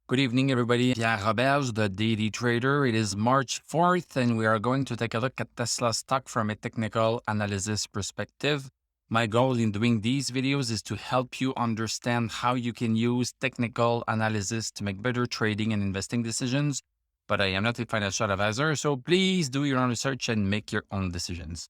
Good evening, everybody. Pierre Roberge, the Daily Trader. It is March 4th, and we are going to take a look at Tesla stock from a technical analysis perspective. My goal in doing these videos is to help you understand how you can use technical analysis to make better trading and investing decisions. But I am not a financial advisor, so please do your own research and make your own decisions.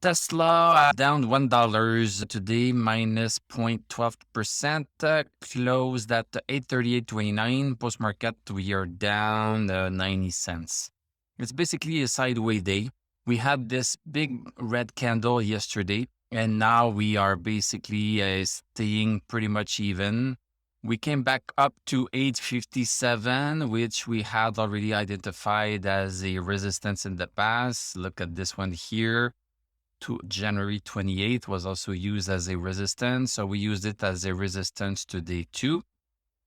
Tesla down $1 today, minus 0.12%, closed at 838.29. Post market, we are down 90 cents. It's basically a sideways day. We had this big red candle yesterday, and now we are basically staying pretty much even. We came back up to 857, which we had already identified as a resistance in the past. Look at this one here. To January 28th was also used as a resistance. So we used it as a resistance to day 2.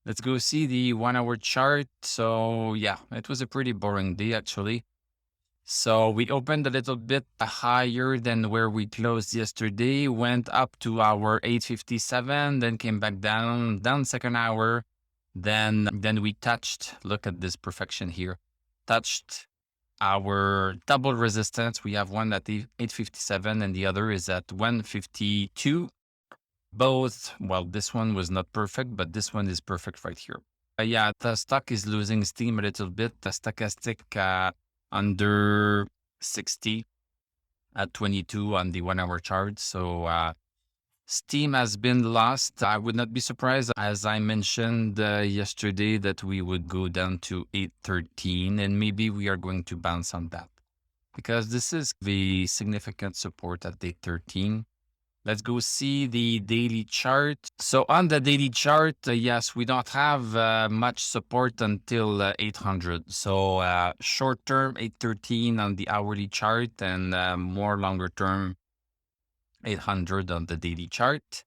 Let's go see the 1-hour chart. So yeah, it was a pretty boring day actually. So we opened a little bit higher than where we closed yesterday, went up to our 857, then came back down second hour. Then we touched, look at this perfection here, touched our double resistance. We have one at 857 and the other is at 152. Both, well, this one was not perfect, but this one is perfect right here. Yeah, the stock is losing steam a little bit. The stochastic under 60 at 22 on the 1-hour chart. So steam has been lost. I would not be surprised, as I mentioned yesterday, that we would go down to 813, and maybe we are going to bounce on that because this is the significant support at 813. Let's go see the daily chart. So on the daily chart, yes, we don't have much support until 800. So short term, 813 on the hourly chart, and more longer term, 800 on the daily chart.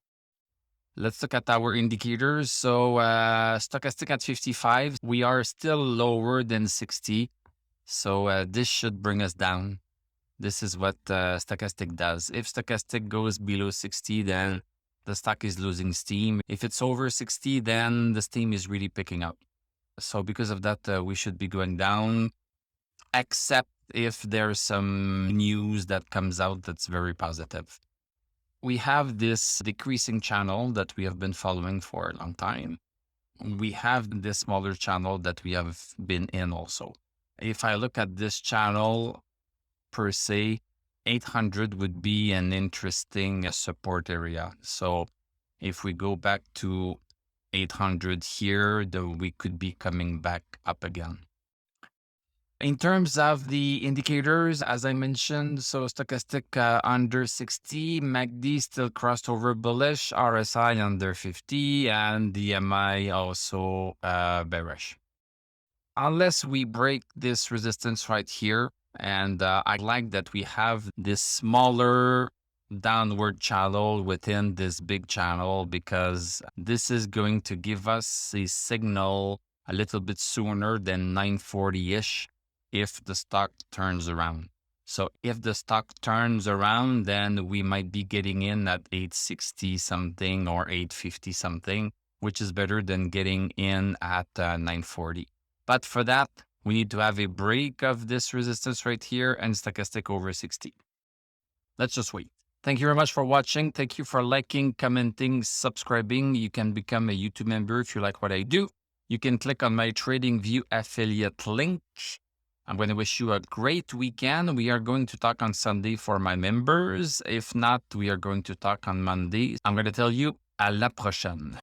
Let's look at our indicators. So stochastic at 55. We are still lower than 60. So this should bring us down. This is what stochastic does. If stochastic goes below 60, then the stock is losing steam. If it's over 60, then the steam is really picking up. So because of that, we should be going down, except if there's some news that comes out that's very positive. We have this decreasing channel that we have been following for a long time. We have this smaller channel that we have been in also. If I look at this channel per se, 800 would be an interesting support area. So if we go back to 800 here, then we could be coming back up again. In terms of the indicators, as I mentioned, so stochastic under 60, MACD still crossed over bullish, RSI under 50, and DMI also bearish. Unless we break this resistance right here, and I like that we have this smaller downward channel within this big channel, because this is going to give us a signal a little bit sooner than 940-ish. If the stock turns around. So if the stock turns around, then we might be getting in at 860 something or 850 something, which is better than getting in at 940. But for that, we need to have a break of this resistance right here and stochastic over 60. Let's just wait. Thank you very much for watching. Thank you for liking, commenting, subscribing. You can become a YouTube member if you like what I do. You can click on my TradingView affiliate link. I'm going to wish you a great weekend. We are going to talk on Sunday for my members. If not, we are going to talk on Monday. I'm going to tell you, à la prochaine.